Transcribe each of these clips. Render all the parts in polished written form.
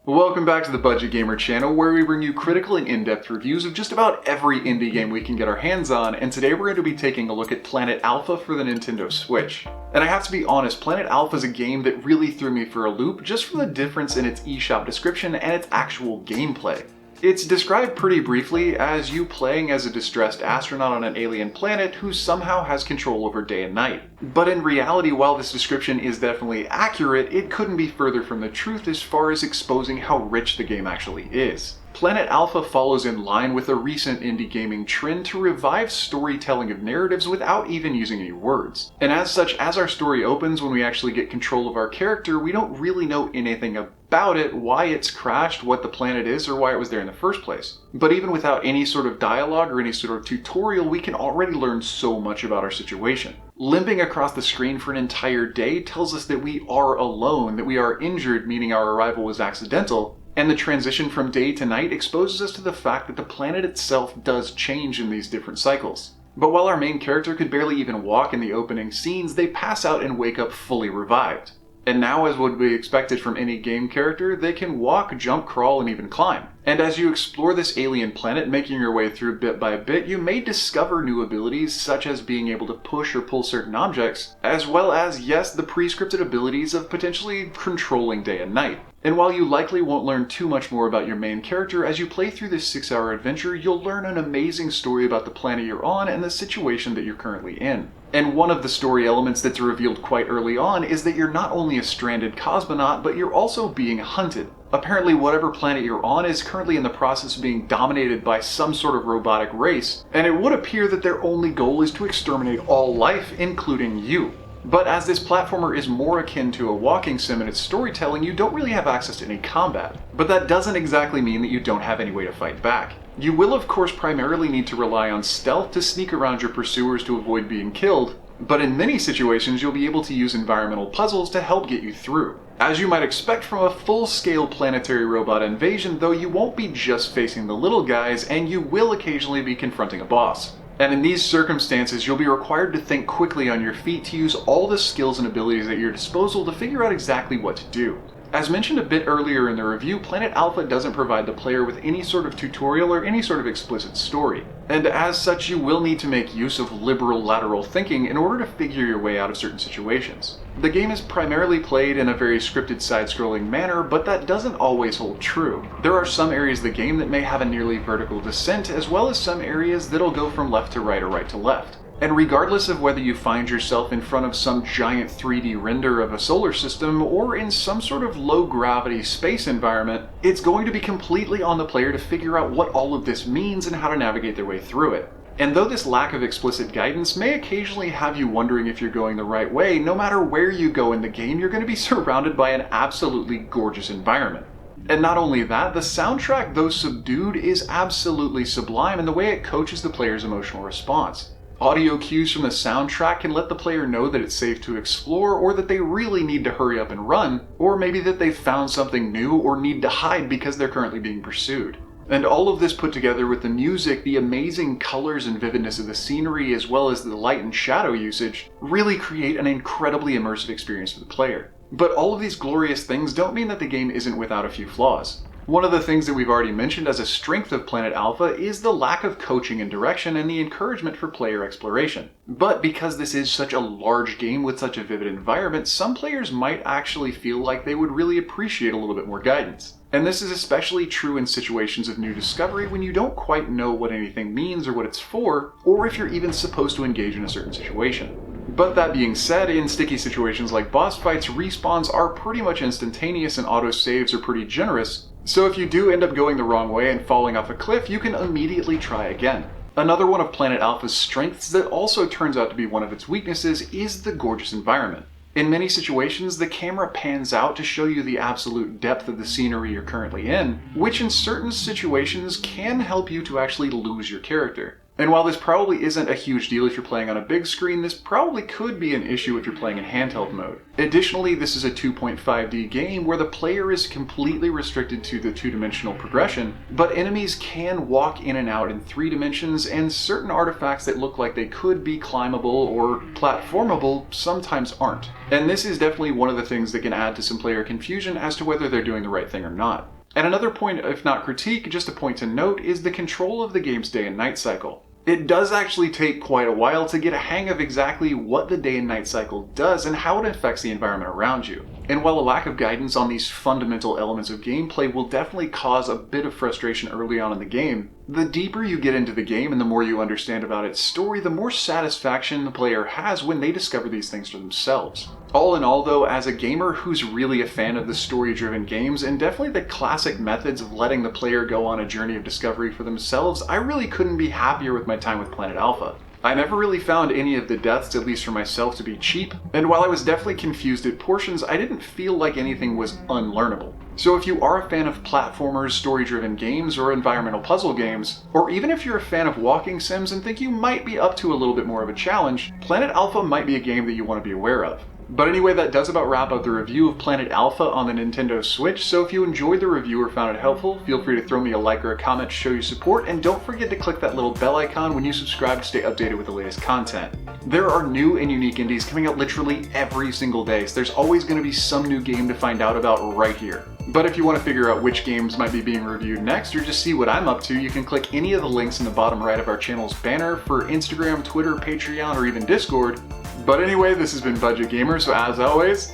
Welcome back to the Budget Gamer channel, where we bring you critical and in-depth reviews of just about every indie game we can get our hands on, and today we're going to be taking a look at Planet Alpha for the Nintendo Switch. And I have to be honest, Planet Alpha is a game that really threw me for a loop just from the difference in its eShop description and its actual gameplay. It's described pretty briefly as you playing as a distressed astronaut on an alien planet who somehow has control over day and night. But in reality, while this description is definitely accurate, it couldn't be further from the truth as far as exposing how rich the game actually is. Planet Alpha follows in line with a recent indie gaming trend to revive storytelling of narratives without even using any words. And as such, as our story opens, when we actually get control of our character, we don't really know anything about it, why it's crashed, what the planet is, or why it was there in the first place. But even without any sort of dialogue or any sort of tutorial, we can already learn so much about our situation. Limping across the screen for an entire day tells us that we are alone, that we are injured, meaning our arrival was accidental, and the transition from day to night exposes us to the fact that the planet itself does change in these different cycles. But while our main character could barely even walk in the opening scenes, they pass out and wake up fully revived. And now, as would be expected from any game character, they can walk, jump, crawl, and even climb. And as you explore this alien planet, making your way through bit by bit, you may discover new abilities such as being able to push or pull certain objects, as well as, yes, the pre-scripted abilities of potentially controlling day and night. And while you likely won't learn too much more about your main character, as you play through this 6-hour adventure, you'll learn an amazing story about the planet you're on and the situation that you're currently in. And one of the story elements that's revealed quite early on is that you're not only a stranded cosmonaut, but you're also being hunted. Apparently, whatever planet you're on is currently in the process of being dominated by some sort of robotic race, and it would appear that their only goal is to exterminate all life, including you. But as this platformer is more akin to a walking sim in its storytelling, you don't really have access to any combat. But that doesn't exactly mean that you don't have any way to fight back. You will of course primarily need to rely on stealth to sneak around your pursuers to avoid being killed, but in many situations you'll be able to use environmental puzzles to help get you through. As you might expect from a full-scale planetary robot invasion, though, you won't be just facing the little guys, and you will occasionally be confronting a boss. And in these circumstances, you'll be required to think quickly on your feet to use all the skills and abilities at your disposal to figure out exactly what to do. As mentioned a bit earlier in the review, Planet Alpha doesn't provide the player with any sort of tutorial or any sort of explicit story. And as such, you will need to make use of liberal lateral thinking in order to figure your way out of certain situations. The game is primarily played in a very scripted side-scrolling manner, but that doesn't always hold true. There are some areas of the game that may have a nearly vertical descent, as well as some areas that'll go from left to right or right to left. And regardless of whether you find yourself in front of some giant 3D render of a solar system or in some sort of low-gravity space environment, it's going to be completely on the player to figure out what all of this means and how to navigate their way through it. And though this lack of explicit guidance may occasionally have you wondering if you're going the right way, no matter where you go in the game, you're going to be surrounded by an absolutely gorgeous environment. And not only that, the soundtrack, though subdued, is absolutely sublime in the way it coaches the player's emotional response. Audio cues from the soundtrack can let the player know that it's safe to explore, or that they really need to hurry up and run, or maybe that they've found something new or need to hide because they're currently being pursued. And all of this put together with the music, the amazing colors and vividness of the scenery, as well as the light and shadow usage, really create an incredibly immersive experience for the player. But all of these glorious things don't mean that the game isn't without a few flaws. One of the things that we've already mentioned as a strength of Planet Alpha is the lack of coaching and direction and the encouragement for player exploration. But because this is such a large game with such a vivid environment, some players might actually feel like they would really appreciate a little bit more guidance. And this is especially true in situations of new discovery when you don't quite know what anything means or what it's for, or if you're even supposed to engage in a certain situation. But that being said, in sticky situations like boss fights, respawns are pretty much instantaneous and autosaves are pretty generous, so if you do end up going the wrong way and falling off a cliff, you can immediately try again. Another one of Planet Alpha's strengths that also turns out to be one of its weaknesses is the gorgeous environment. In many situations, the camera pans out to show you the absolute depth of the scenery you're currently in, which in certain situations can help you to actually lose your character. And while this probably isn't a huge deal if you're playing on a big screen, this probably could be an issue if you're playing in handheld mode. Additionally, this is a 2.5D game where the player is completely restricted to the two-dimensional progression, but enemies can walk in and out in 3 dimensions, and certain artifacts that look like they could be climbable or platformable sometimes aren't. And this is definitely one of the things that can add to some player confusion as to whether they're doing the right thing or not. And another point, if not critique, just a point to note, is the control of the game's day and night cycle. It does actually take quite a while to get a hang of exactly what the day and night cycle does and how it affects the environment around you. And while a lack of guidance on these fundamental elements of gameplay will definitely cause a bit of frustration early on in the game, the deeper you get into the game and the more you understand about its story, the more satisfaction the player has when they discover these things for themselves. All in all though, as a gamer who's really a fan of the story-driven games and definitely the classic methods of letting the player go on a journey of discovery for themselves, I really couldn't be happier with my time with Planet Alpha. I never really found any of the deaths, at least for myself, to be cheap, and while I was definitely confused at portions, I didn't feel like anything was unlearnable. So if you are a fan of platformers, story-driven games, or environmental puzzle games, or even if you're a fan of walking sims and think you might be up to a little bit more of a challenge, Planet Alpha might be a game that you want to be aware of. But anyway, that does about wrap up the review of Planet Alpha on the Nintendo Switch, so if you enjoyed the review or found it helpful, feel free to throw me a like or a comment to show your support, and don't forget to click that little bell icon when you subscribe to stay updated with the latest content. There are new and unique indies coming out literally every single day, so there's always going to be some new game to find out about right here. But if you want to figure out which games might be being reviewed next, or just see what I'm up to, you can click any of the links in the bottom right of our channel's banner for Instagram, Twitter, Patreon, or even Discord. But anyway, this has been Budget Gamer, so as always,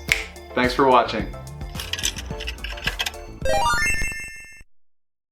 thanks for watching.